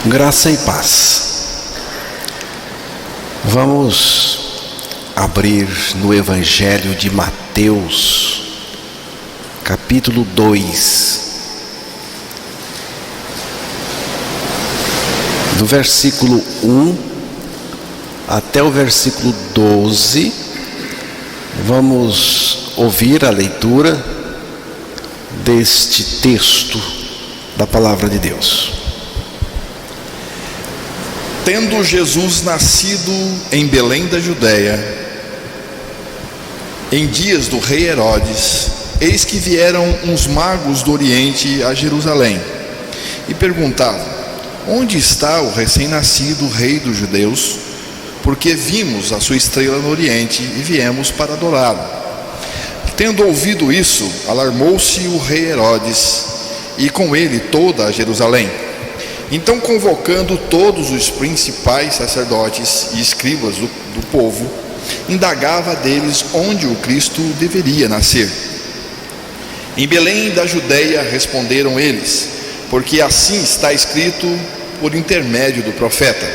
Graça e paz. Vamos abrir no Evangelho de Mateus, capítulo 2, do versículo 1 até o versículo 12. Vamos ouvir a leitura deste texto da Palavra de Deus. Tendo Jesus nascido em Belém da Judéia, em dias do rei Herodes, eis que vieram uns magos do Oriente a Jerusalém e perguntavam: onde está o recém-nascido rei dos judeus? Porque vimos a sua estrela no Oriente e viemos para adorá-lo. Tendo ouvido isso, alarmou-se o rei Herodes e com ele toda a Jerusalém. Então, convocando todos os principais sacerdotes e escribas do povo, indagava deles onde o Cristo deveria nascer. Em Belém da Judéia, responderam eles, porque assim está escrito por intermédio do profeta: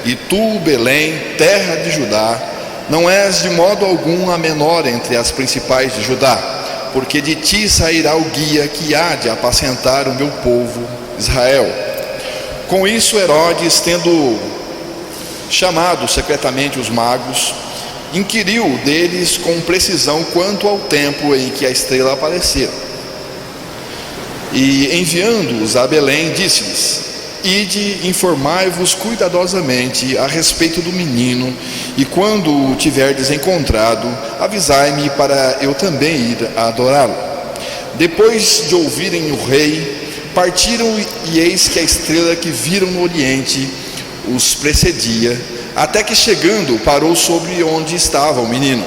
e tu, Belém, terra de Judá, não és de modo algum a menor entre as principais de Judá, porque de ti sairá o guia que há de apacentar o meu povo Israel. Com isso, Herodes, tendo chamado secretamente os magos, inquiriu deles com precisão quanto ao tempo em que a estrela aparecera. E enviando-os a Belém, disse-lhes: ide, informai-vos cuidadosamente a respeito do menino, e quando o tiverdes encontrado, avisai-me para eu também ir a adorá-lo. Depois de ouvirem o rei, partiram, e eis que a estrela que viram no Oriente os precedia, até que chegando parou sobre onde estava o menino.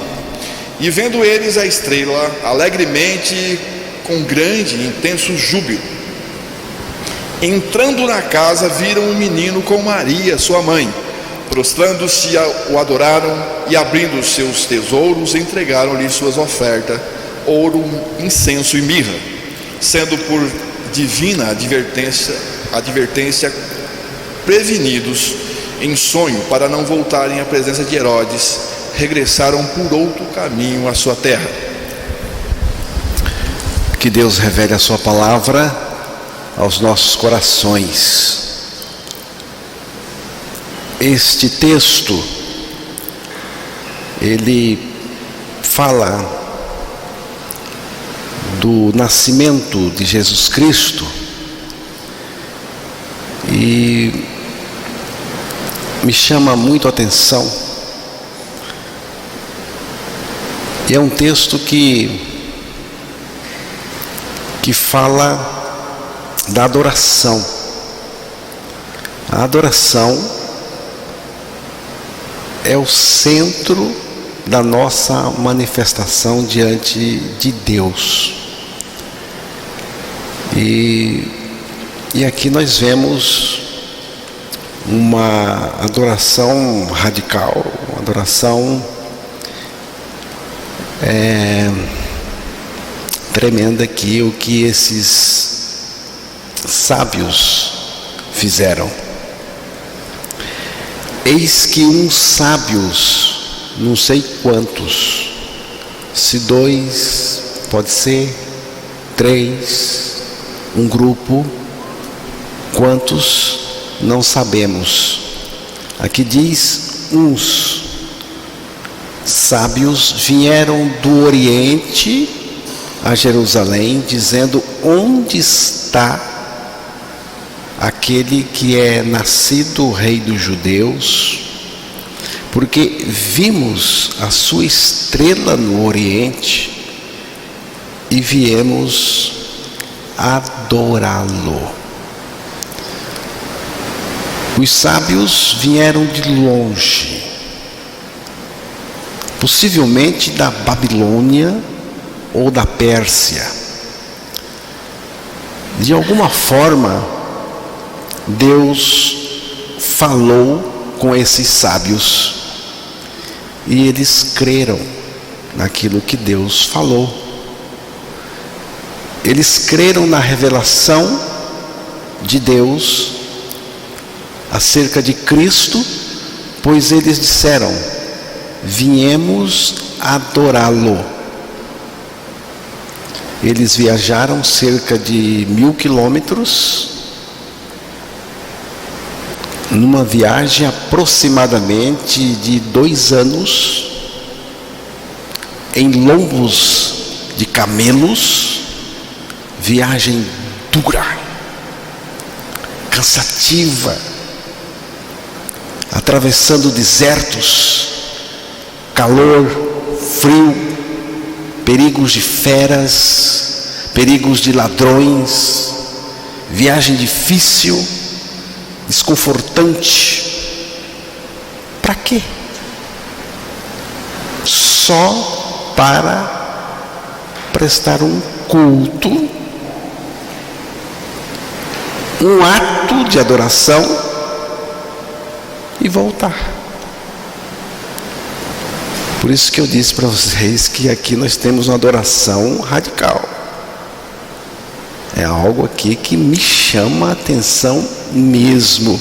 E vendo eles a estrela, alegremente, com grande e intenso júbilo, entrando na casa, viram um menino com Maria, sua mãe. Prostrando-se, o adoraram, e abrindo seus tesouros, entregaram-lhe suas ofertas: ouro, incenso e mirra. Sendo por divina advertência prevenidos em sonho para não voltarem à presença de Herodes, regressaram por outro caminho à sua terra. Que Deus revele a sua palavra aos nossos corações. Este texto, ele fala do nascimento de Jesus Cristo, e me chama muito a atenção. E é um texto que fala da adoração. A adoração é o centro da nossa manifestação diante de Deus. E aqui nós vemos uma adoração radical, uma adoração tremenda aqui, o que esses sábios fizeram. Eis que uns sábios, não sei quantos, se 2, pode ser 3, um grupo, quantos não sabemos. Aqui diz: uns sábios vieram do Oriente a Jerusalém, dizendo: onde está aquele que é nascido rei dos judeus? Porque vimos a sua estrela no Oriente e viemos adorá-lo. Os sábios vieram de longe, possivelmente da Babilônia ou da Pérsia. De alguma forma, Deus falou com esses sábios e eles creram naquilo que Deus falou. Eles creram na revelação de Deus acerca de Cristo, pois eles disseram: viemos adorá-lo. Eles viajaram cerca de 1000 quilômetros, numa viagem aproximadamente de 2 anos, em lombos de camelos, viagem dura, cansativa, atravessando desertos, calor, frio, perigos de feras, perigos de ladrões, viagem difícil, desconfortante. Para quê? Só para prestar um culto, um ato de adoração e voltar. Por isso que eu disse para vocês que aqui nós temos uma adoração radical. É algo aqui que me chama a atenção mesmo.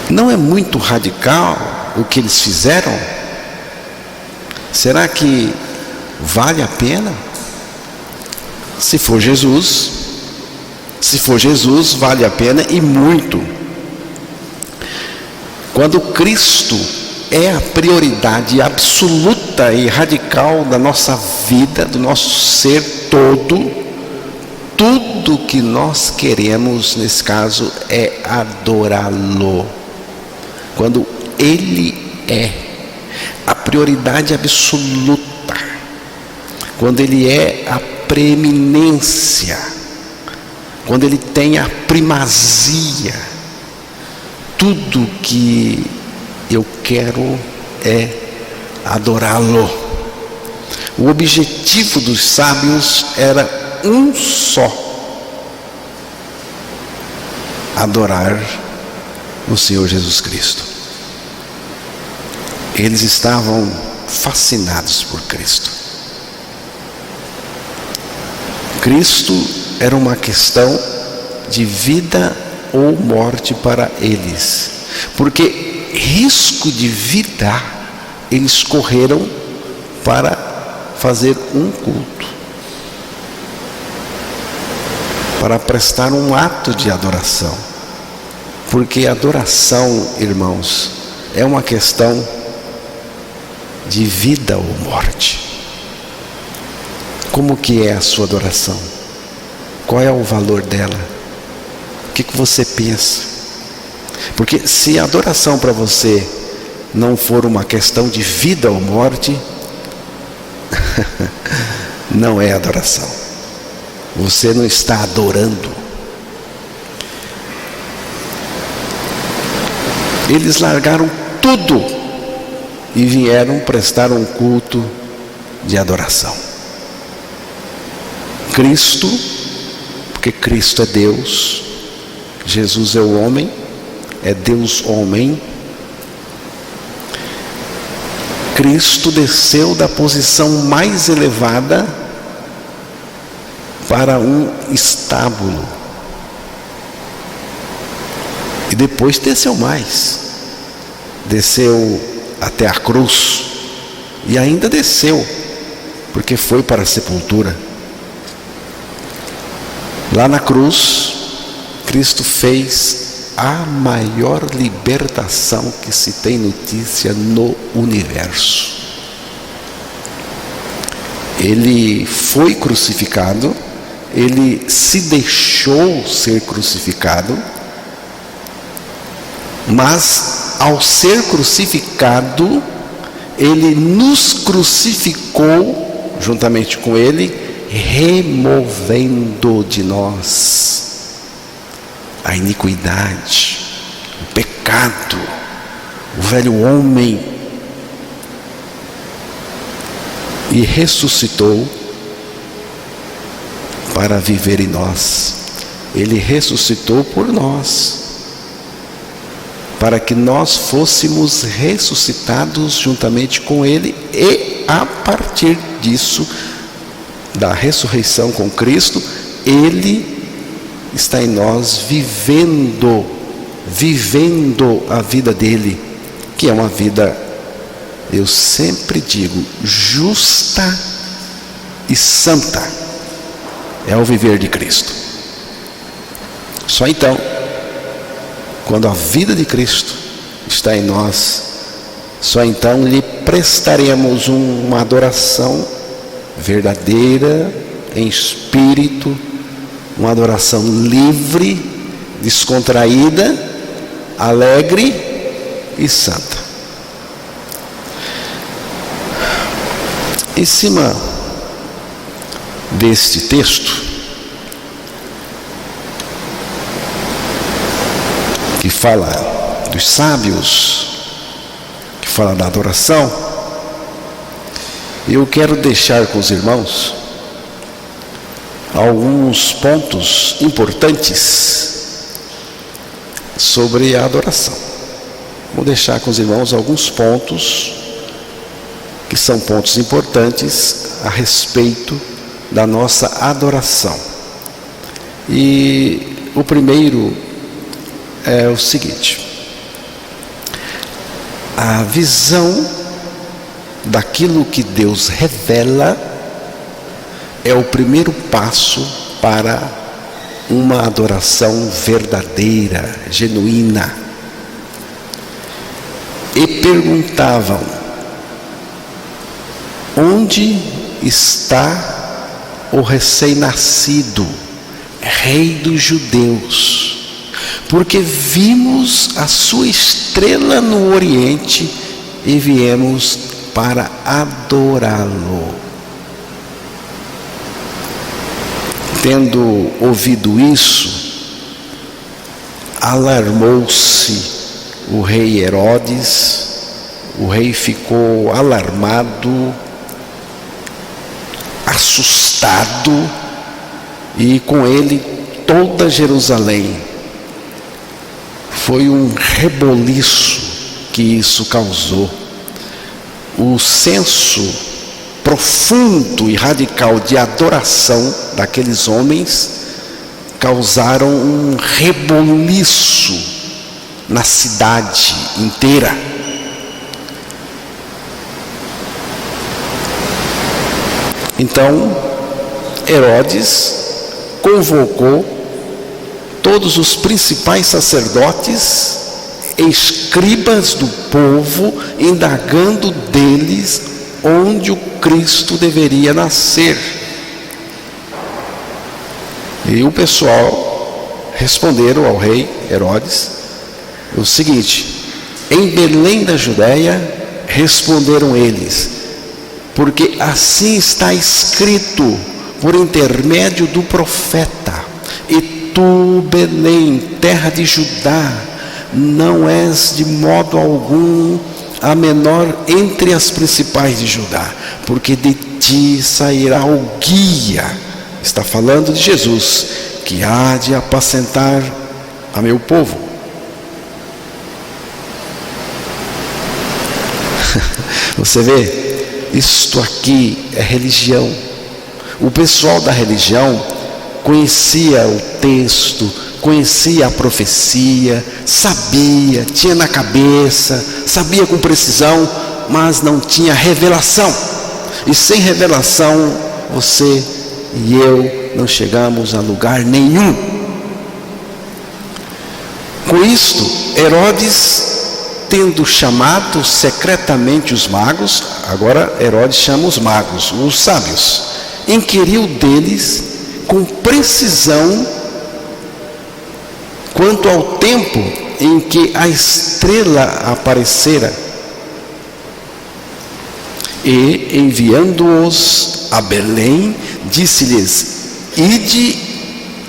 Não é muito radical o que eles fizeram? Será que vale a pena? Se for Jesus, vale a pena e muito. Quando Cristo é a prioridade absoluta e radical da nossa vida, do nosso ser todo, tudo que nós queremos, nesse caso, é adorá-lo. Quando Ele é a prioridade absoluta, quando Ele é a preeminência, quando Ele tem a primazia, tudo que eu quero é adorá-lo. O objetivo dos sábios era um só: adorar o Senhor Jesus Cristo. Eles estavam fascinados por Cristo. Cristo era uma questão de vida ou morte para eles, porque risco de vida eles correram para fazer um culto, para prestar um ato de adoração, porque adoração, irmãos, é uma questão de vida ou morte. Como que é a sua adoração? Qual é o valor dela? O que você pensa? Porque se a adoração para você não for uma questão de vida ou morte, não é adoração. Você não está adorando. Eles largaram tudo e vieram prestar um culto de adoração. Cristo, porque Cristo é Deus, Jesus é o homem, é Deus homem. Cristo desceu da posição mais elevada para um estábulo e depois desceu mais, desceu até a cruz e ainda desceu, porque foi para a sepultura. Lá na cruz, Cristo fez a maior libertação que se tem notícia no universo. Ele foi crucificado, ele se deixou ser crucificado, mas ao ser crucificado, ele nos crucificou juntamente com ele, removendo de nós a iniquidade, o pecado, o velho homem, e ressuscitou para viver em nós. Ele ressuscitou por nós, para que nós fôssemos ressuscitados juntamente com ele, e a partir disso, da ressurreição com Cristo, ele está em nós, vivendo a vida dele, que é uma vida, eu sempre digo, justa e santa. É o viver de Cristo. Só então, quando a vida de Cristo está em nós, só então lhe prestaremos uma adoração verdadeira, em espírito, uma adoração livre, descontraída, alegre e santa. Em cima deste texto, que fala dos sábios, que fala da adoração, eu quero deixar com os irmãos alguns pontos importantes sobre a adoração. Vou deixar com os irmãos alguns pontos que são pontos importantes a respeito da nossa adoração. E o primeiro é o seguinte: a visão daquilo que Deus revela é o primeiro passo para uma adoração verdadeira, genuína. E perguntavam: onde está o recém-nascido, rei dos judeus? Porque vimos a sua estrela no Oriente e viemos para adorá-lo. Tendo ouvido isso, alarmou-se o rei Herodes. O rei ficou alarmado, assustado, e com ele toda Jerusalém. Foi um reboliço que isso causou. O senso profundo e radical de adoração daqueles homens causaram um reboliço na cidade inteira. Então Herodes convocou todos os principais sacerdotes e escribas do povo, indagando deles onde o Cristo deveria nascer. E o pessoal responderam ao rei Herodes o seguinte: em Belém da Judéia, responderam eles, porque assim está escrito por intermédio do profeta: e tu, Belém, terra de Judá, não és de modo algum a menor entre as principais de Judá, porque de ti sairá o guia, está falando de Jesus, que há de apacentar a meu povo. Você vê, isto aqui é religião. O pessoal da religião conhecia o texto, conhecia a profecia, sabia, tinha na cabeça, sabia com precisão, mas não tinha revelação. E sem revelação, você e eu não chegamos a lugar nenhum. Com isto, Herodes, tendo chamado secretamente os magos, agora Herodes chama os magos, os sábios, inquiriu deles com precisão quanto ao tempo em que a estrela aparecera, e enviando-os a Belém, disse-lhes: ide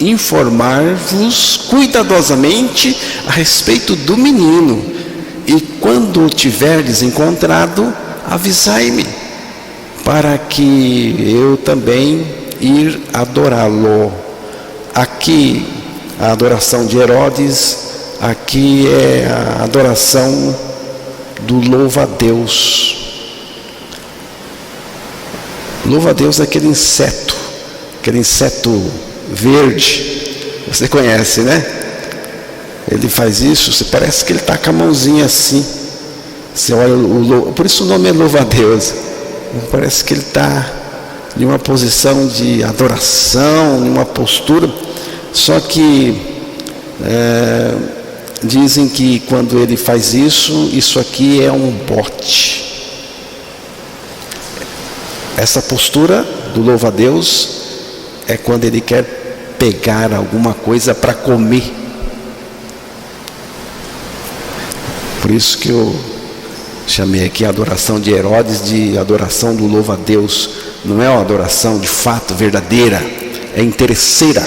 informar-vos cuidadosamente a respeito do menino, e quando o tiverdes encontrado, avisai-me, para que eu também ir adorá-lo. Aqui a adoração de Herodes, aqui é a adoração do louva-a-Deus. Louva-a-Deus é aquele inseto verde, Você conhece, né? Ele faz isso, você parece que ele está com a mãozinha assim. Você olha, por isso o nome é louva-a-Deus. Parece que ele está em uma posição de adoração, em uma postura. Só que dizem que quando ele faz isso aqui é um bote. Essa postura do louva-a-Deus é quando ele quer pegar alguma coisa para comer. Por isso que eu chamei aqui a adoração de Herodes de adoração do louva-a-Deus. Não é uma adoração de fato verdadeira, é interesseira.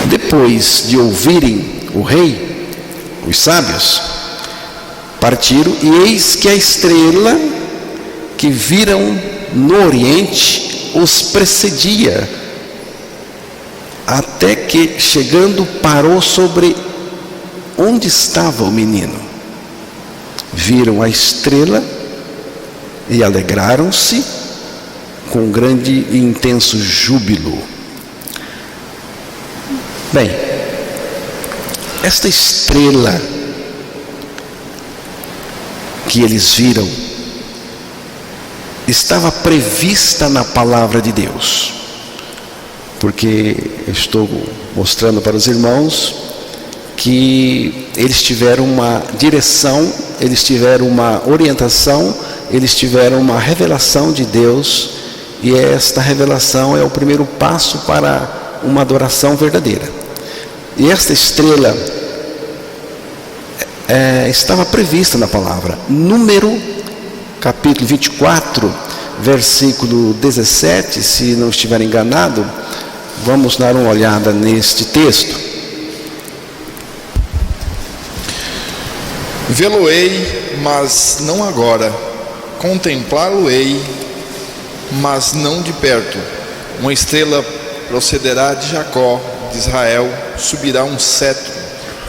Depois de ouvirem o rei, os sábios partiram, e eis que a estrela que viram no oriente os precedia, até que, chegando, parou sobre onde estava o menino. Viram a estrela e alegraram-se com grande e intenso júbilo. Bem, esta estrela que eles viram estava prevista na palavra de Deus, porque eu estou mostrando para os irmãos que eles tiveram uma direção, eles tiveram uma orientação, eles tiveram uma revelação de Deus, e esta revelação é o primeiro passo para uma adoração verdadeira. E esta estrela estava prevista na palavra. Número capítulo 24, versículo 17, se não estiver enganado, vamos dar uma olhada neste texto. Vê-lo-ei, mas não agora. Contemplá-lo-ei, mas não de perto. Uma estrela procederá de Jacó, de Israel, subirá um cetro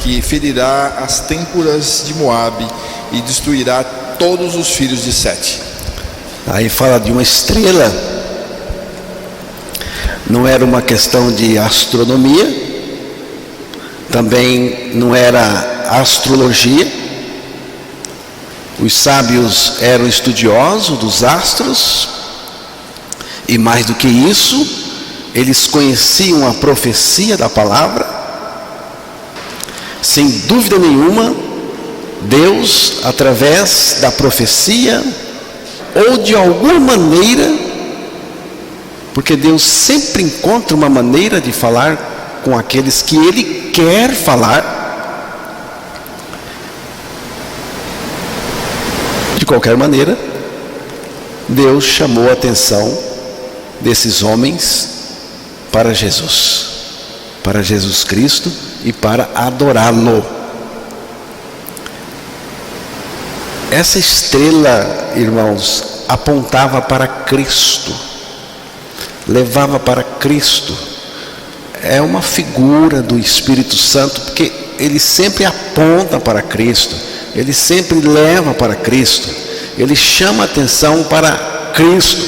que ferirá as têmporas de Moabe e destruirá todos os filhos de Sete. Aí fala de uma estrela. Não era uma questão de astronomia, também não era astrologia. Os sábios eram estudiosos dos astros, e mais do que isso, eles conheciam a profecia da palavra. Sem dúvida nenhuma, Deus, através da profecia, ou de alguma maneira, porque Deus sempre encontra uma maneira de falar com aqueles que Ele quer falar. De qualquer maneira, Deus chamou a atenção desses homens para Jesus Cristo e para adorá-lo. Essa estrela, irmãos, apontava para Cristo, levava para Cristo. É uma figura do Espírito Santo, porque ele sempre aponta para Cristo, ele sempre leva para Cristo, ele chama a atenção para Cristo,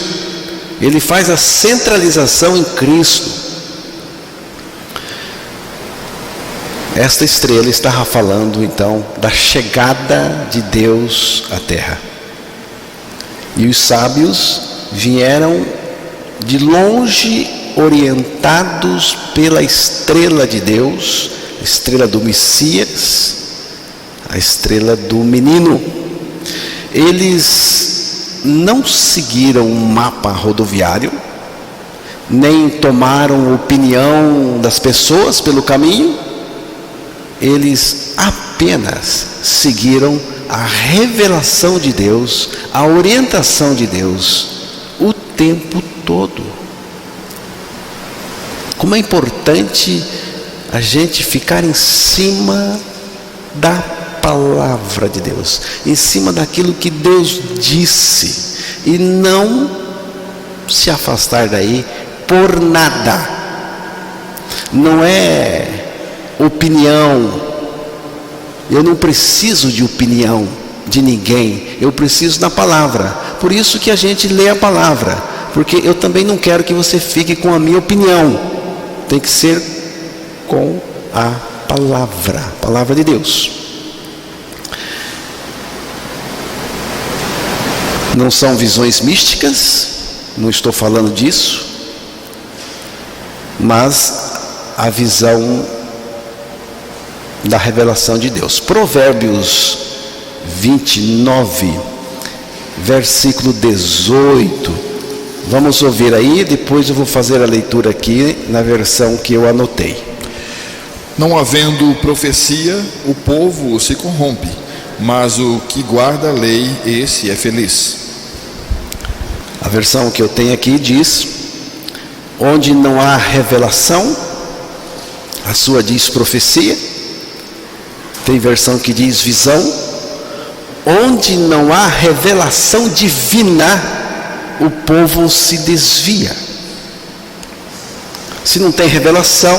ele faz a centralização em Cristo. Esta estrela estava falando então da chegada de Deus à terra. E os sábios vieram de longe, orientados pela estrela de Deus, a estrela do Messias, a estrela do menino. Eles não seguiram um mapa rodoviário, nem tomaram opinião das pessoas pelo caminho. Eles apenas seguiram a revelação de Deus, a orientação de Deus, o tempo todo. Como é importante a gente ficar em cima da palavra de Deus, em cima daquilo que Deus disse, e não se afastar daí por nada. Não é opinião. Eu não preciso de opinião de ninguém, eu preciso da palavra, Por isso que a gente lê a palavra, porque eu também não quero que você fique com a minha opinião. Tem que ser com a palavra de Deus. Não são visões místicas, não estou falando disso, mas a visão da revelação de Deus. Provérbios 29, versículo 18. Vamos ouvir aí, depois eu vou fazer a leitura aqui na versão que eu anotei. Não havendo profecia, o povo se corrompe, mas o que guarda a lei, esse é feliz. A versão que eu tenho aqui diz: onde não há revelação, a sua diz profecia. Tem versão que diz visão. Onde não há revelação divina, o povo se desvia. Se não tem revelação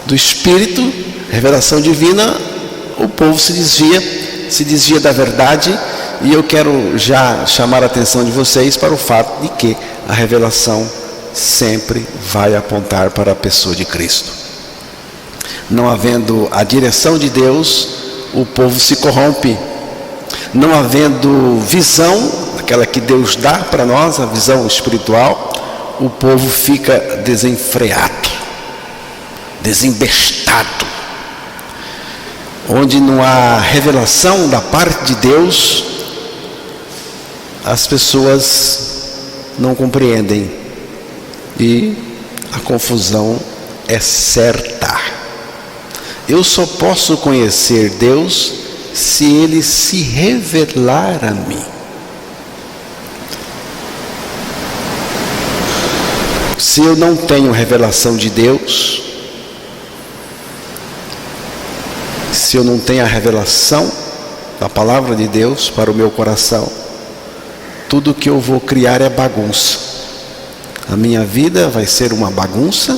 do Espírito, revelação divina, o povo se desvia da verdade. E eu quero já chamar a atenção de vocês para o fato de que a revelação sempre vai apontar para a pessoa de Cristo. Não havendo a direção de Deus, o povo se corrompe. Não havendo visão, aquela que Deus dá para nós, a visão espiritual, o povo fica desenfreado, desembestado. Onde não há revelação da parte de Deus, as pessoas não compreendem e a confusão é certa. Eu só posso conhecer Deus se Ele se revelar a mim. Se eu não tenho revelação de Deus, se eu não tenho a revelação da palavra de Deus para o meu coração, tudo que eu vou criar é bagunça. A minha vida vai ser uma bagunça.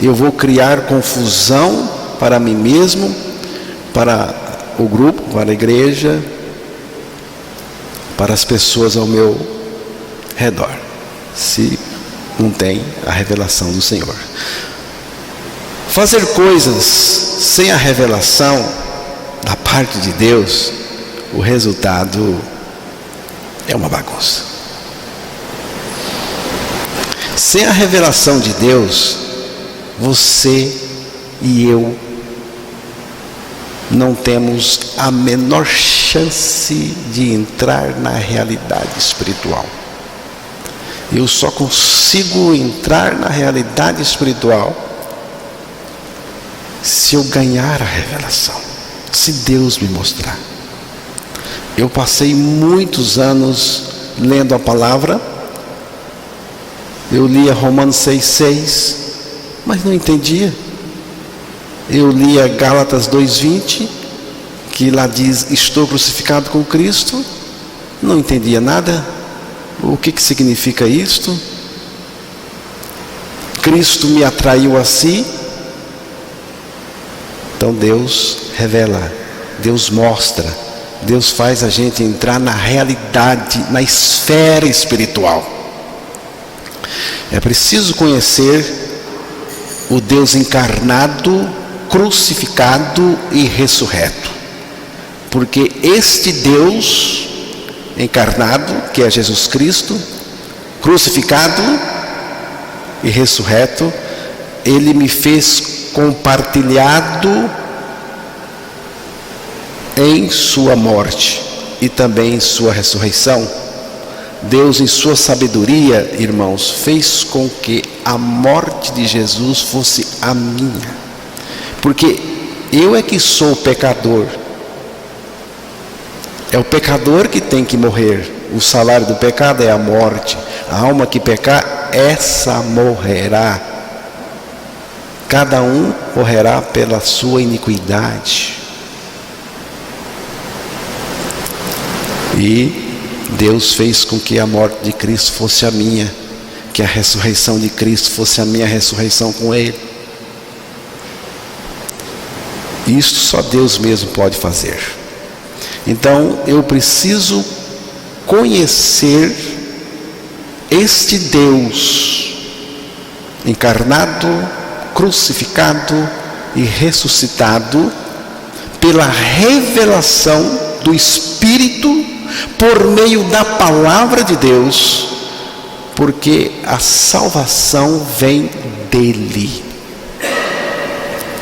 Eu vou criar confusão para mim mesmo, para o grupo, para a igreja, para as pessoas ao meu redor, se não tem a revelação do Senhor. Fazer coisas sem a revelação da parte de Deus, o resultado é uma bagunça. Sem a revelação de Deus, você e eu não temos a menor chance de entrar na realidade espiritual. Eu só consigo entrar na realidade espiritual se eu ganhar a revelação, se Deus me mostrar. Eu passei muitos anos lendo a palavra. Eu lia Romanos 6,6, mas não entendia. Eu lia Gálatas 2,20, que lá diz: estou crucificado com Cristo. Não entendia nada. O que significa isto? Cristo me atraiu a si. Então Deus revela, Deus mostra, Deus faz a gente entrar na realidade, na esfera espiritual. É preciso conhecer o Deus encarnado, crucificado e ressurreto. Porque este Deus encarnado, que é Jesus Cristo, crucificado e ressurreto, Ele me fez compartilhado em sua morte e também em sua ressurreição. Deus, em sua sabedoria, irmãos, fez com que a morte de Jesus fosse a minha, porque eu é que sou pecador. É o pecador que tem que morrer. O salário do pecado é a morte. A alma que pecar, essa morrerá. Cada um morrerá pela sua iniquidade. E Deus fez com que a morte de Cristo fosse a minha, que a ressurreição de Cristo fosse a minha ressurreição com Ele. Isto só Deus mesmo pode fazer. Então eu preciso conhecer este Deus encarnado, crucificado e ressuscitado pela revelação do Espírito por meio da palavra de Deus, porque a salvação vem dele.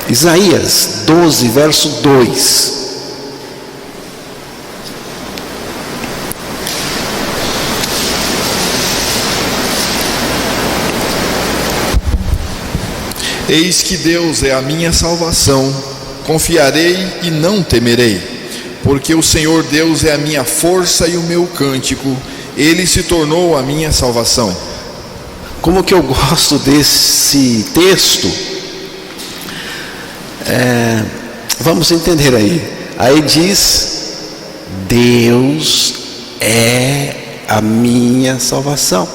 Isaías 12, verso 2. Eis que Deus é a minha salvação, confiarei e não temerei, porque o Senhor Deus é a minha força e o meu cântico, Ele se tornou a minha salvação. Como que eu gosto desse texto? Vamos entender aí. Aí diz: Deus é a minha salvação.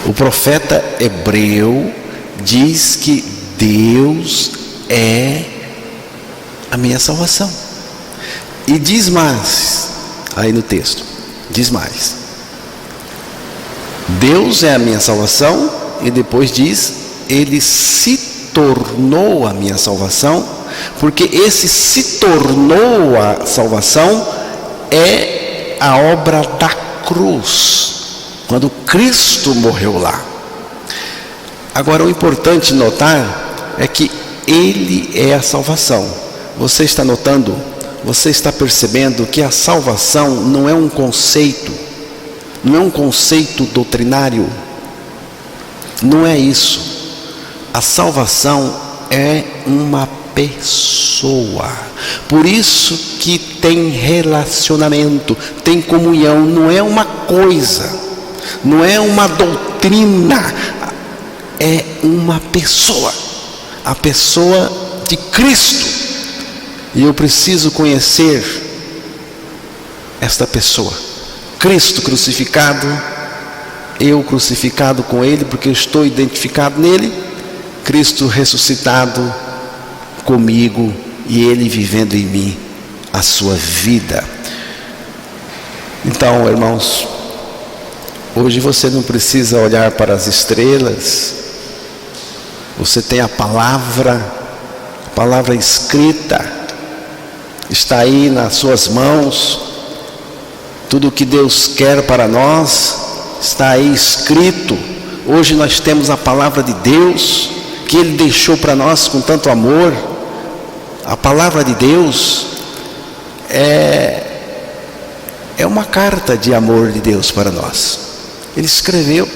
O profeta hebreu diz que Deus é a minha salvação. E diz mais, aí no texto, diz mais. Deus é a minha salvação, e depois diz, Ele se tornou a minha salvação, porque esse se tornou a salvação é a obra da cruz, quando Cristo morreu lá. Agora, o importante notar é que Ele é a salvação. Você está notando, você está percebendo que a salvação não é um conceito, não é um conceito doutrinário, não é isso. A salvação é uma pessoa. Por isso que tem relacionamento, tem comunhão, não é uma coisa, não é uma doutrina, é uma pessoa, a pessoa de Cristo. E eu preciso conhecer esta pessoa, Cristo crucificado, eu crucificado com Ele, porque eu estou identificado nele, Cristo ressuscitado comigo e Ele vivendo em mim a sua vida. Então, irmãos, hoje você não precisa olhar para as estrelas, você tem a palavra escrita, está aí nas suas mãos. Tudo o que Deus quer para nós está aí escrito. Hoje nós temos a palavra de Deus, que Ele deixou para nós com tanto amor. A palavra de Deus é uma carta de amor de Deus para nós. Ele escreveu.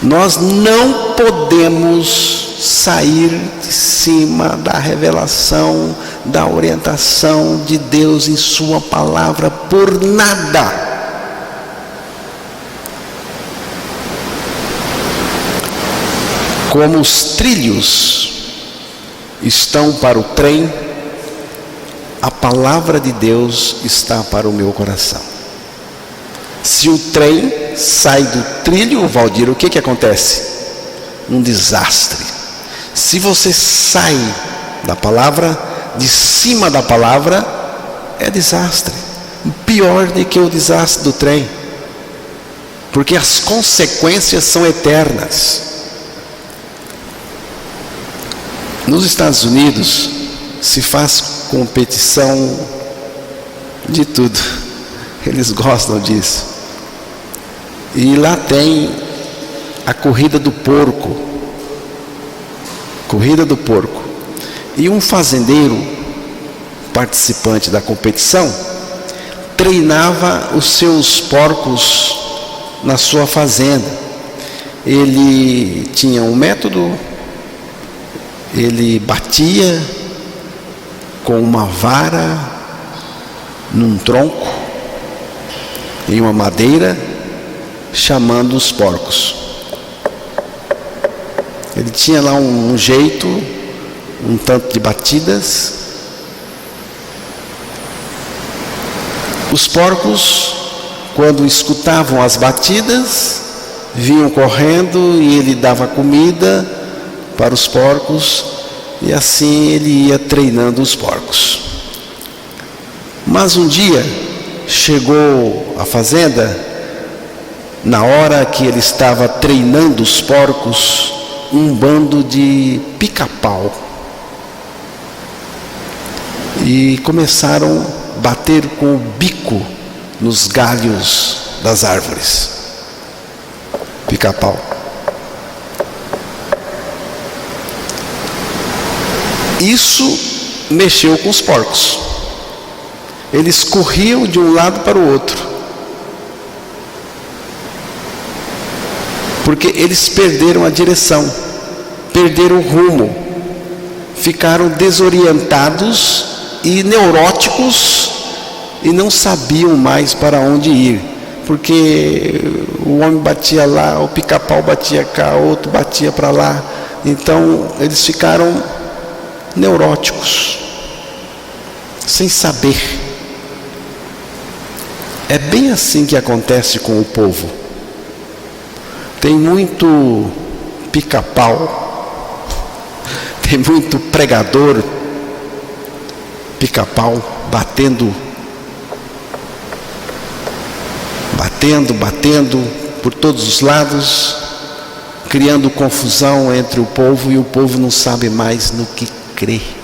Nós não podemos sair de cima da revelação, da orientação de Deus em sua palavra por nada. Como os trilhos estão para o trem, a palavra de Deus está para o meu coração. Se o trem sai do trilho, Valdir, o que acontece? Um desastre. Se você sai da palavra, de cima da palavra, é desastre. Pior do que o desastre do trem, porque as consequências são eternas. Nos Estados Unidos se faz competição de tudo, eles gostam disso. E lá tem a corrida do porco. Corrida do porco. E um fazendeiro, participante da competição, treinava os seus porcos na sua fazenda. Ele tinha um método, ele batia com uma vara num tronco, em uma madeira, chamando os porcos. Ele tinha lá um jeito, um tanto de batidas. Os porcos, quando escutavam as batidas, vinham correndo e ele dava comida para os porcos, e assim ele ia treinando os porcos. Mas um dia chegou à fazenda, na hora que ele estava treinando os porcos, um bando de pica-pau. E começaram a bater com o bico nos galhos das árvores. Pica-pau. Isso mexeu com os porcos. Eles corriam de um lado para o outro, porque eles perderam a direção, perderam o rumo, ficaram desorientados e neuróticos e não sabiam mais para onde ir, porque o homem batia lá, o pica-pau batia cá, o outro batia para lá. Então eles ficaram neuróticos, sem saber. É bem assim que acontece com o povo. Tem muito pica-pau, tem muito pregador pica-pau batendo por todos os lados, criando confusão entre o povo, e o povo não sabe mais no que crer.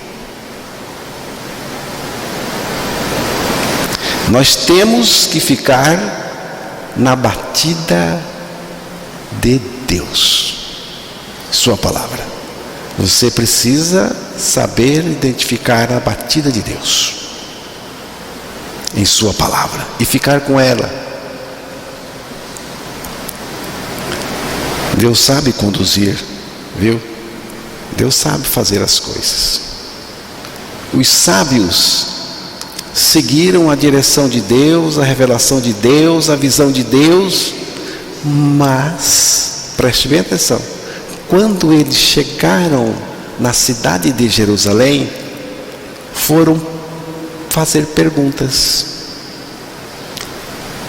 Nós temos que ficar na batida de Deus, sua palavra. Você precisa saber identificar a batida de Deus em sua palavra e ficar com ela. Deus sabe conduzir, viu? Deus sabe fazer as coisas. Os sábios seguiram a direção de Deus, a revelação de Deus, a visão de Deus, mas, preste bem atenção, quando eles chegaram na cidade de Jerusalém, foram fazer perguntas.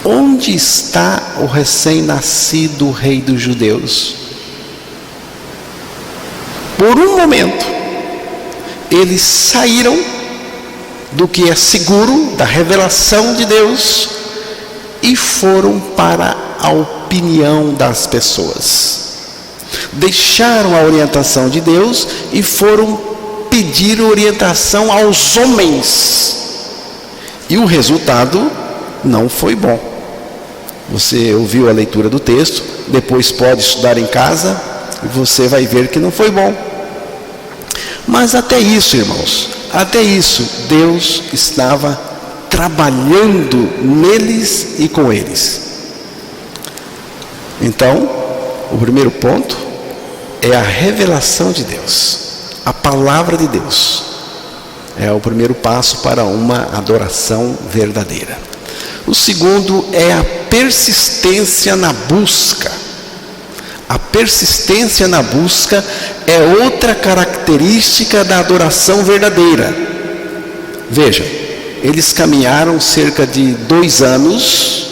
Onde está o recém-nascido rei dos judeus? Por um momento, eles saíram do que é seguro, da revelação de Deus, e foram para a opinião das pessoas. Deixaram a orientação de Deus e foram pedir orientação aos homens. E o resultado não foi bom. Você ouviu a leitura do texto, depois pode estudar em casa e você vai ver que não foi bom. Mas até isso, irmãos, até isso, Deus estava trabalhando neles e com eles. Então, o primeiro ponto é a revelação de Deus, a palavra de Deus. É o primeiro passo para uma adoração verdadeira. O segundo é a persistência na busca. A persistência na busca é outra característica da adoração verdadeira. Veja, eles caminharam cerca de 2 anos,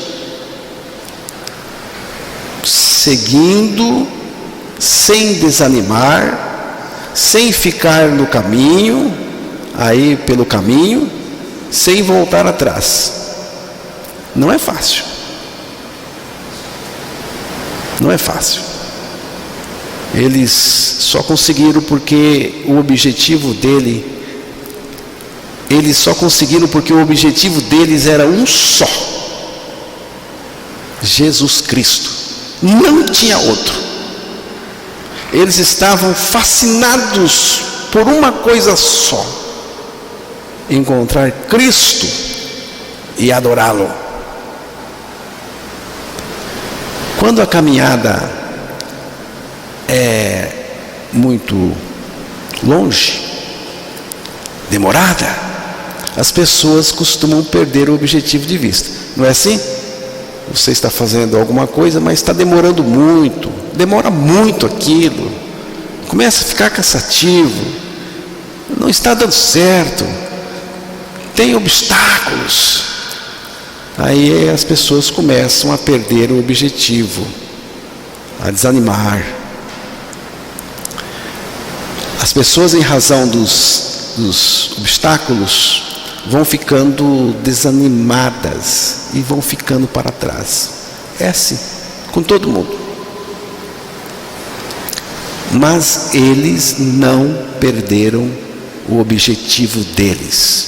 seguindo, sem desanimar, sem ficar no caminho, aí pelo caminho, sem voltar atrás. Não é fácil. Não é fácil. Eles só conseguiram porque o objetivo deles era um só: Jesus Cristo. Não tinha outro. Eles estavam fascinados por uma coisa só: encontrar Cristo e adorá-lo. Quando a caminhada é muito longe, demorada, as pessoas costumam perder o objetivo de vista. Não é assim? Você está fazendo alguma coisa, mas está demorando muito, demora muito aquilo, começa a ficar cansativo, não está dando certo, tem obstáculos. Aí as pessoas começam a perder o objetivo, a desanimar. As pessoas, em razão dos obstáculos, vão ficando desanimadas e vão ficando para trás. É assim, com todo mundo. Mas eles não perderam o objetivo deles.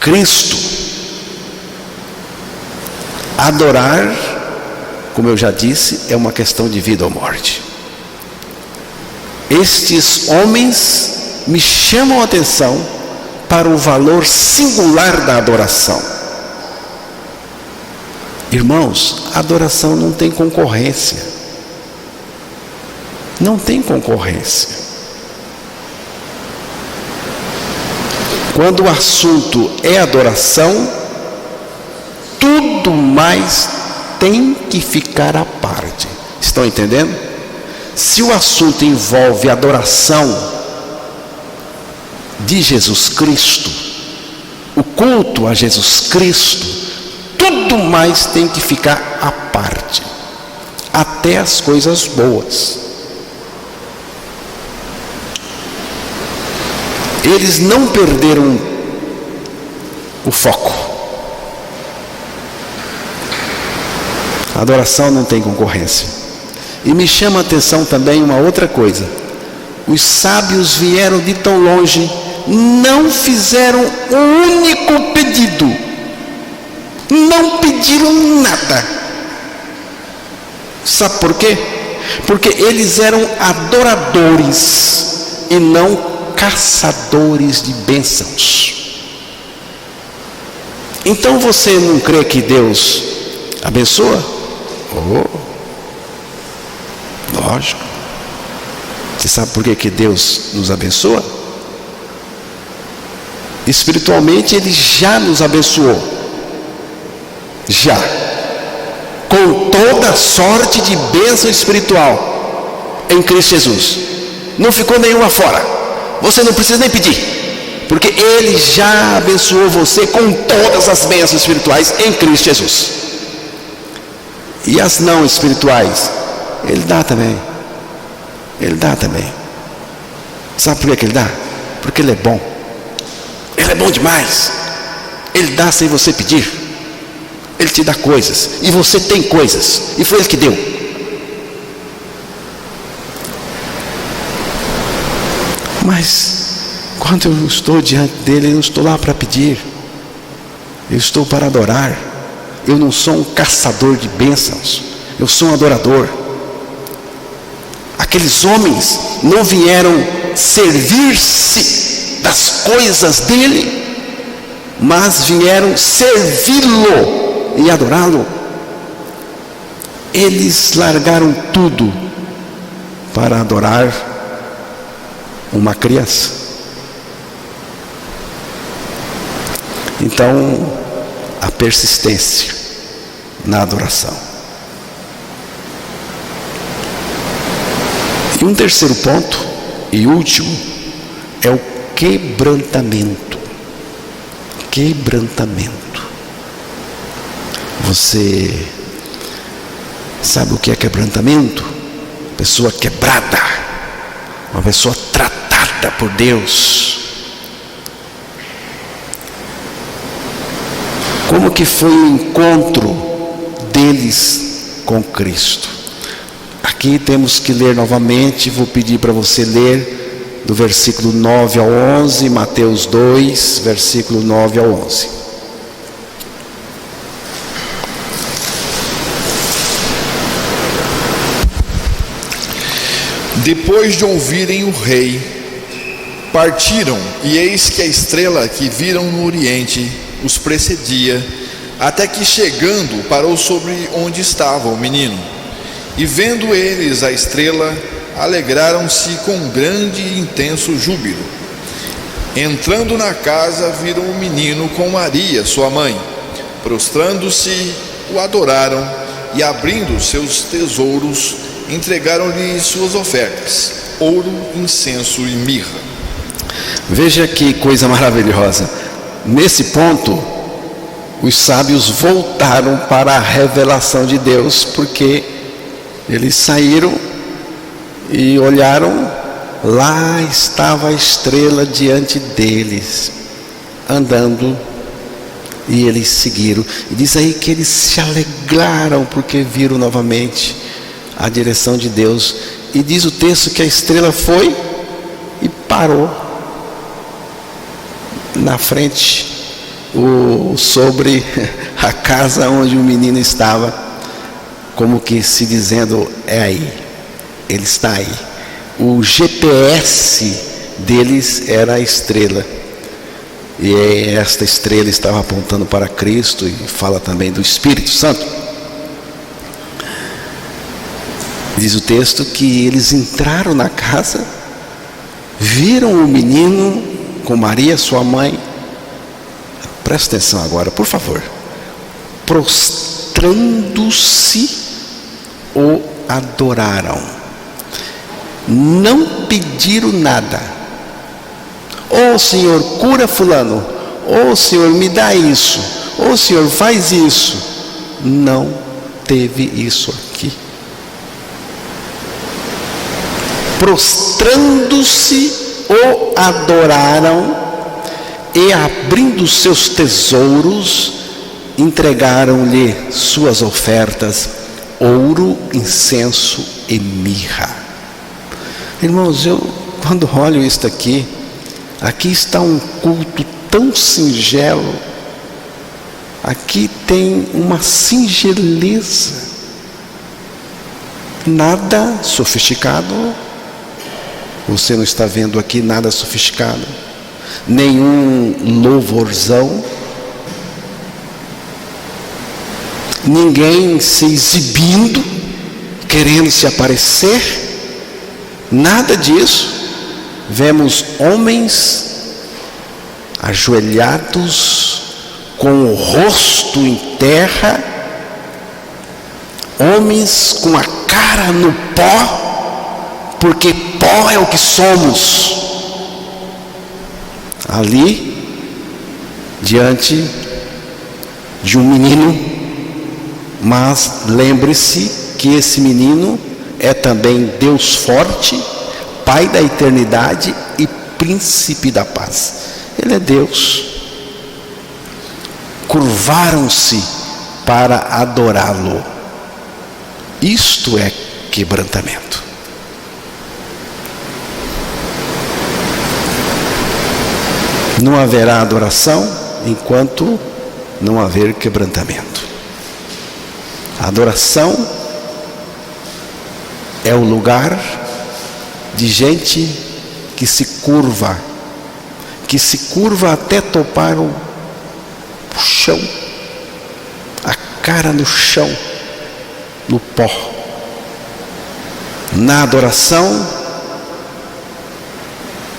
Cristo. Adorar, como eu já disse, é uma questão de vida ou morte. Estes homens me chamam a atenção para o valor singular da adoração. Irmãos, a adoração não tem concorrência. Não tem concorrência. Quando o assunto é adoração, tudo mais tem que ficar à parte. Estão entendendo? Se o assunto envolve adoração de Jesus Cristo, o culto a Jesus Cristo, tudo mais tem que ficar à parte, até as coisas boas. Eles não perderam o foco. A adoração não tem concorrência. E me chama a atenção também uma outra coisa. Os sábios vieram de tão longe, não fizeram um único pedido. Não pediram nada. Sabe por quê? Porque eles eram adoradores e não caçadores de bênçãos. Então você não crê que Deus abençoa? Lógico. Você sabe por que Deus nos abençoa? Espiritualmente Ele já nos abençoou. Já. Com toda sorte de bênção espiritual em Cristo Jesus. Não ficou nenhuma fora. Você não precisa nem pedir, porque Ele já abençoou você com todas as bênçãos espirituais em Cristo Jesus. E as não espirituais, Ele dá também. Ele dá também. Sabe por que Ele dá? Porque Ele é bom. Ele é bom demais. Ele dá sem você pedir. Ele te dá coisas, e você tem coisas, e foi Ele que deu. Mas quando eu estou diante dele, eu não estou lá para pedir, eu estou para adorar. Eu não sou um caçador de bênçãos, eu sou um adorador. Aqueles homens não vieram servir-se das coisas dele, mas vieram servi-lo e adorá-lo. Eles largaram tudo para adorar uma criança. Então, a persistência na adoração. E um terceiro ponto e último é o quebrantamento. Quebrantamento. Você sabe o que é quebrantamento? Pessoa quebrada, uma pessoa tratada por Deus. Como que foi o encontro deles com Cristo? Aqui temos que ler novamente, vou pedir para você ler do versículo 9 ao 11, Mateus 2, versículo 9 ao 11. Depois de ouvirem o rei, partiram, e eis que a estrela que viram no oriente os precedia, até que chegando parou sobre onde estava o menino. E vendo eles a estrela, alegraram-se com grande e intenso júbilo. Entrando na casa, viram o menino com Maria, sua mãe. Prostrando-se, o adoraram, e abrindo seus tesouros, entregaram-lhe suas ofertas: ouro, incenso e mirra. Veja que coisa maravilhosa. Nesse ponto, os sábios voltaram para a revelação de Deus, porque eles saíram e olharam, lá estava a estrela diante deles. andando, e eles seguiram. E diz aí que eles se alegraram porque viram novamente a direção de Deus. E diz o texto que a estrela foi e parou na frente, sobre a casa onde o menino estava, como que se dizendo: é aí, ele está aí. O GPS deles era a estrela, e esta estrela estava apontando para Cristo, e fala também do Espírito Santo. Diz o texto que eles entraram na casa, viram o menino com Maria, sua mãe. Presta atenção agora, por favor. Prostrando-se, o adoraram. Não pediram nada. Ô Senhor, cura fulano. Ô Senhor, me dá isso. Ô Senhor, faz isso. Não teve isso aqui. Prostrando-se, o adoraram, e abrindo seus tesouros, entregaram-lhe suas ofertas, ouro, incenso e mirra. Irmãos, eu quando olho isto aqui está um culto tão singelo, aqui tem uma singeleza, nada sofisticado. Você não está vendo aqui nada sofisticado, nenhum louvorzão, ninguém se exibindo, querendo se aparecer, nada disso. Vemos homens ajoelhados, com o rosto em terra, homens com a cara no pó, porque pó é o que somos, ali diante de um menino. Mas lembre-se que esse menino é também Deus forte, Pai da eternidade e Príncipe da paz. Ele é Deus. Curvaram-se para adorá-lo. Isto é quebrantamento. Não haverá adoração enquanto não haver quebrantamento. A adoração é o lugar de gente que se curva até topar o chão, a cara no chão, no pó. Na adoração,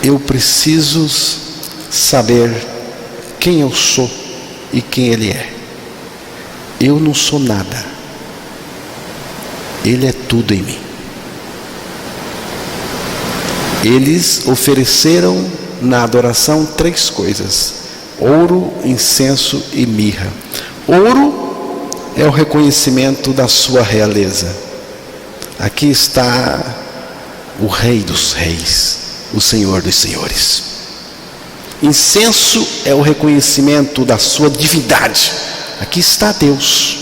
eu preciso saber quem eu sou e quem Ele é. Eu não sou nada, Ele é tudo em mim. Eles ofereceram na adoração 3 coisas: ouro, incenso e mirra. Ouro é o reconhecimento da sua realeza. Aqui está o Rei dos Reis, o Senhor dos Senhores. Incenso é o reconhecimento da sua divindade. Aqui está Deus.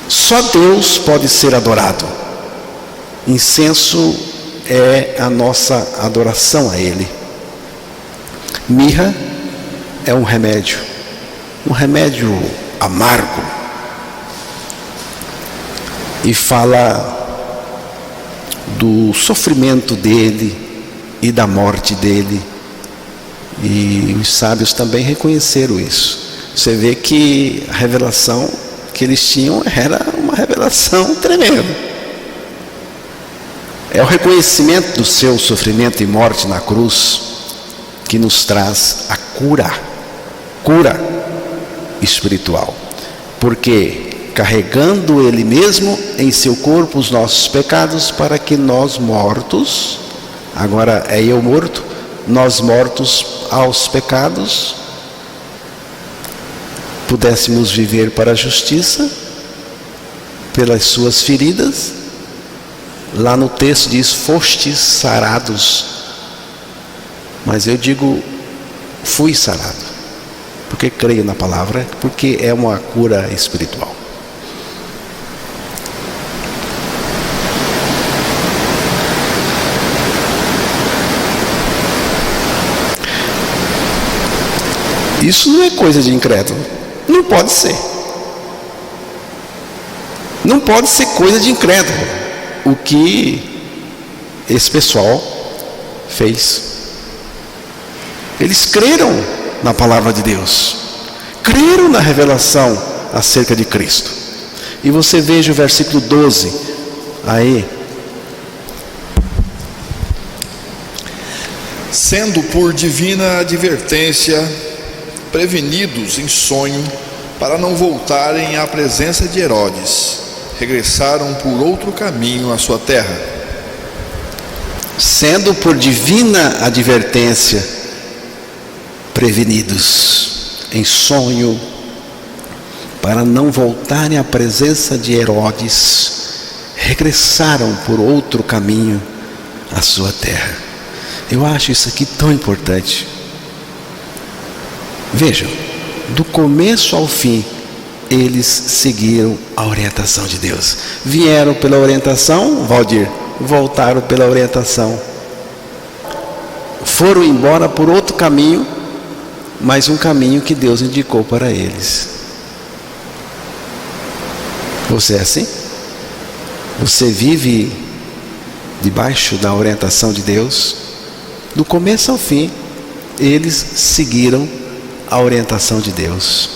Só Deus pode ser adorado. Incenso é a nossa adoração a Ele. Mirra é um remédio amargo, e fala do sofrimento dele e da morte dele, e os sábios também reconheceram isso. Você vê que a revelação que eles tinham era uma revelação tremenda. É o reconhecimento do seu sofrimento e morte na cruz que nos traz a cura espiritual, porque carregando Ele mesmo em seu corpo os nossos pecados, para que nós mortos, agora é eu morto, nós mortos aos pecados, pudéssemos viver para a justiça. Pelas suas feridas, lá no texto diz: fostes sarados. Mas eu digo, fui sarado. Porque creio na palavra, porque é uma cura espiritual. Isso não é coisa de incrédulo. Não pode ser. Não pode ser coisa de incrédulo o que esse pessoal fez. Eles creram na palavra de Deus, creram na revelação acerca de Cristo. E você veja o versículo 12 aí. Sendo por divina advertência prevenidos em sonho, para não voltarem à presença de Herodes, regressaram por outro caminho à sua terra. Sendo por divina advertência prevenidos em sonho, para não voltarem à presença de Herodes, regressaram por outro caminho à sua terra. Eu acho isso aqui tão importante. Vejam, do começo ao fim, eles seguiram a orientação de Deus. Vieram pela orientação, Valdir, voltaram pela orientação. Foram embora por outro caminho, mas um caminho que Deus indicou para eles. Você é assim? Você vive debaixo da orientação de Deus? Do começo ao fim, eles seguiram a orientação de Deus.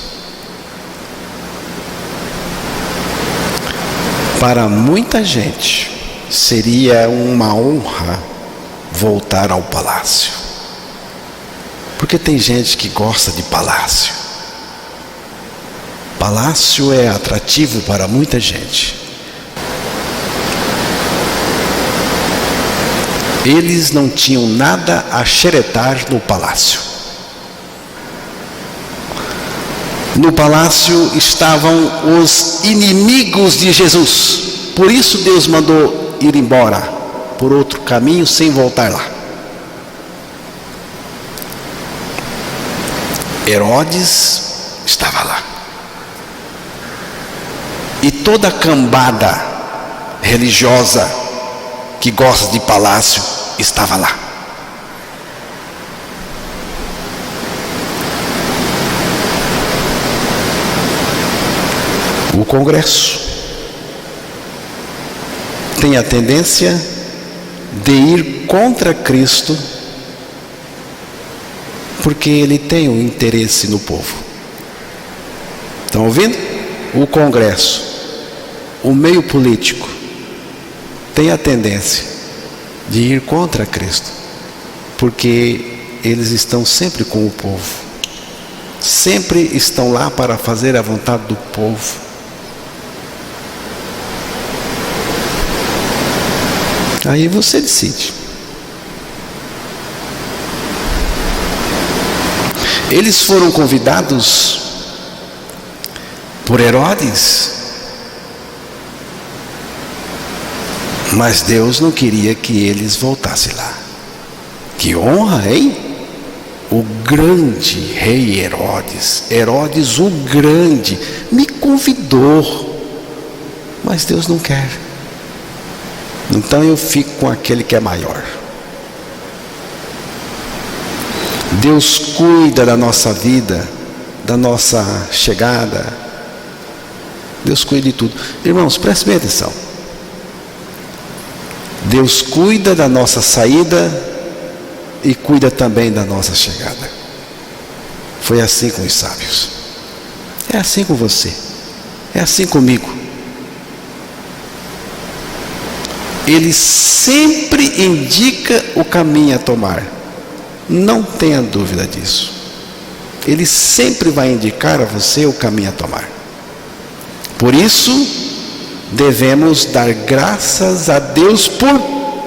Para muita gente, seria uma honra voltar ao palácio. Porque tem gente que gosta de palácio. Palácio é atrativo para muita gente. Eles não tinham nada a xeretar no palácio. No palácio estavam os inimigos de Jesus. Por isso Deus mandou ir embora por outro caminho sem voltar lá. Herodes estava lá. E toda a cambada religiosa que gosta de palácio estava lá. O Congresso tem a tendência de ir contra Cristo, porque ele tem um interesse no povo. Estão ouvindo? O Congresso, o meio político, tem a tendência de ir contra Cristo, porque eles estão sempre com o povo, sempre estão lá para fazer a vontade do povo. Aí você decide. Eles foram convidados por Herodes, mas Deus não queria que eles voltassem lá. Que honra, hein? O grande rei Herodes, Herodes o grande, me convidou, mas Deus não quer. Então eu fico com aquele que é maior. Deus cuida da nossa vida, da nossa chegada. Deus cuida de tudo. Irmãos, prestem bem atenção. Deus cuida da nossa saída e cuida também da nossa chegada. Foi assim com os sábios. É assim com você. É assim comigo. Ele sempre indica o caminho a tomar. Não tenha dúvida disso. Ele sempre vai indicar a você o caminho a tomar. Por isso, devemos dar graças a Deus por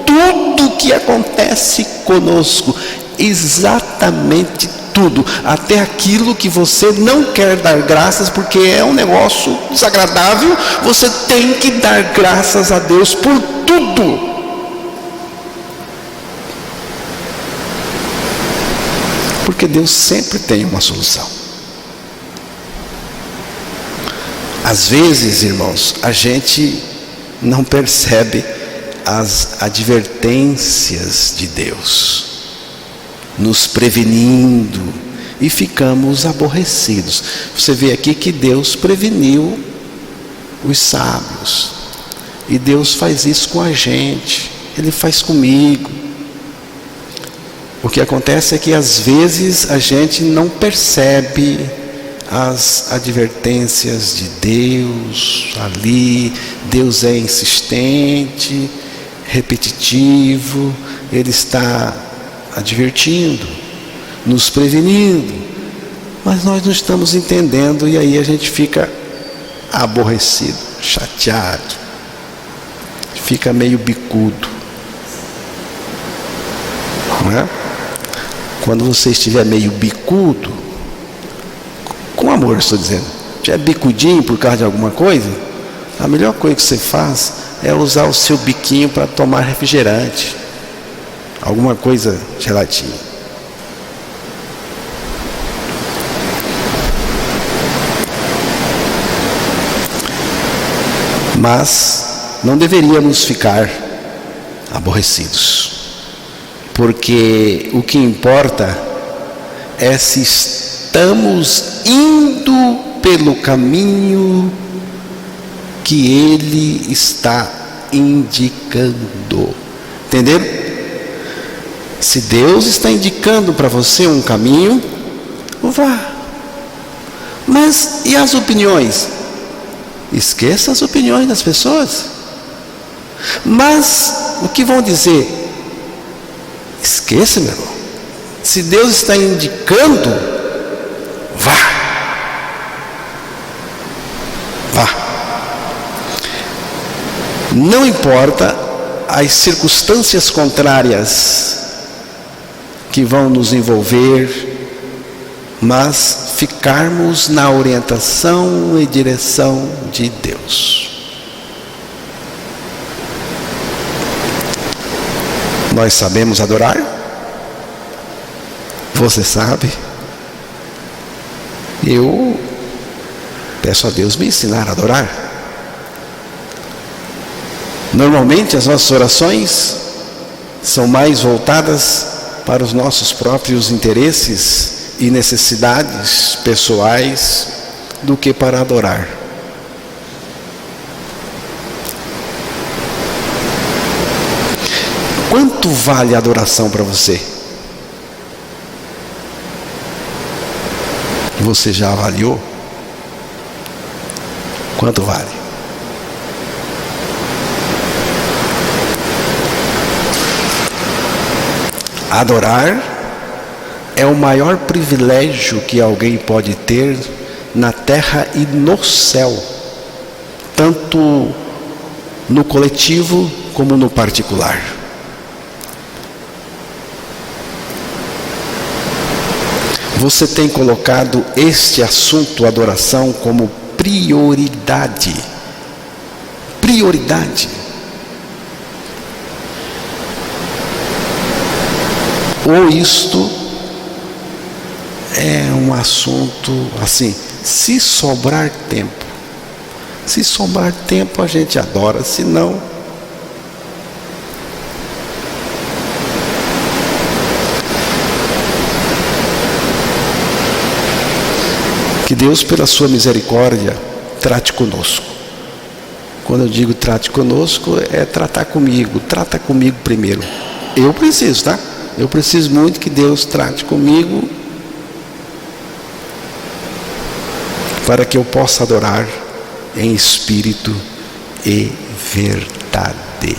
tudo que acontece conosco. Exatamente tudo. Até aquilo que você não quer dar graças porque é um negócio desagradável, você tem que dar graças a Deus por tudo. Porque Deus sempre tem uma solução. Às vezes, irmãos, a gente não percebe as advertências de Deus, nos prevenindo, e ficamos aborrecidos. Você vê aqui que Deus preveniu os sábios, e Deus faz isso com a gente, Ele faz comigo. O que acontece é que às vezes a gente não percebe as advertências de Deus ali. Deus é insistente, repetitivo, Ele está advertindo, nos prevenindo, mas nós não estamos entendendo, e aí a gente fica aborrecido, chateado, fica meio bicudo, não é? Quando você estiver meio bicudo, com amor estou dizendo, estiver bicudinho por causa de alguma coisa, a melhor coisa que você faz é usar o seu biquinho para tomar refrigerante, alguma coisa geladinha. Mas não deveríamos ficar aborrecidos, porque o que importa é se estamos indo pelo caminho que Ele está indicando. Entenderam? Se Deus está indicando para você um caminho, vá. Mas e as opiniões? Esqueça as opiniões das pessoas. Mas o que vão dizer? Esqueça, meu irmão. Se Deus está indicando, vá. Vá. Não importa as circunstâncias contrárias que vão nos envolver, mas ficarmos na orientação e direção de Deus. Nós sabemos adorar? Você sabe? Eu peço a Deus me ensinar a adorar. Normalmente as nossas orações são mais voltadas para os nossos próprios interesses e necessidades pessoais do que para adorar. Quanto vale a adoração para você? Você já avaliou? Quanto vale? Adorar é o maior privilégio que alguém pode ter na terra e no céu, tanto no coletivo como no particular. Você tem colocado este assunto, adoração, como prioridade. Prioridade. Ou isto é um assunto assim, se sobrar tempo. Se sobrar tempo a gente adora, se não, que Deus, pela sua misericórdia, trate conosco. Quando eu digo trate conosco, é tratar comigo. Trata comigo primeiro. Eu preciso, tá? Eu preciso muito que Deus trate comigo para que eu possa adorar em espírito e verdade.